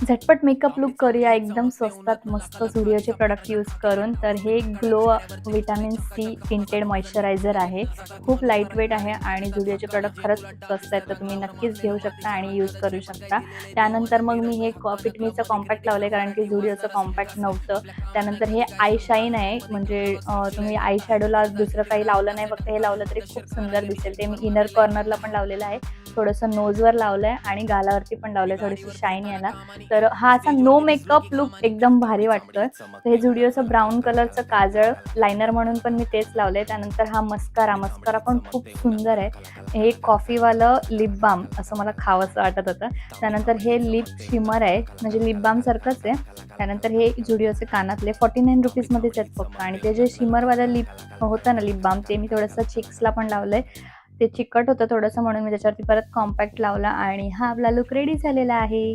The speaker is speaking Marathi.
झटपट मेकअप लूक करूया एकदम स्वस्तात मस्त झुडिओचे प्रॉडक्ट यूज करून. तर हे glow vitamin C tinted moisturiser आहे. खूप लाईट वेट आहे आणि झुडिओचे प्रॉडक्ट खरंच खूप स्वस्त आहेत. तर तुम्ही नक्कीच घेऊ शकता आणि यूज करू शकता. त्यानंतर मग मी हे फिटमीचं कॉम्पॅक्ट लावले कारण की झुडिओचं कॉम्पॅक्ट नव्हतं. त्यानंतर हे आय शाईन आहे म्हणजे तुम्ही आय शॅडोला दुसरं काही लावलं नाही, फक्त हे लावलं तरी खूप सुंदर दिसेल. ते मी इनर कॉर्नरला पण लावलेलं आहे. थोडंसं नोजवर लावलंय आणि गालावरती पण लावलंय थोडीशी शाईन यायला. तर हा असा नो मेकअप लूक एकदम भारी वाटतोय. तर हे झुडिओचं ब्राऊन कलरचं काजळ लायनर म्हणून पण मी तेच लावलंय. त्यानंतर हा मस्कारा पण खूप सुंदर आहे. हे कॉफीवालं लिप बाम असं मला खावंसं वाटत होतं. त्यानंतर हे लिप शिमर आहे, म्हणजे लिप बाम सारखंच आहे. त्यानंतर हे झुडिओचे कानातले ₹49 मध्येच आहेत फक्त आणि ते जे शिमरवालं लिप होतं ना लिप बाम, ते मी थोडंसं चिक्सला पण लावलंय. ते चिकट होतं थोडंसं म्हणून मी त्याच्यावरती परत कॉम्पॅक्ट लावला आणि हा आपला लूक रेडी झालेला आहे.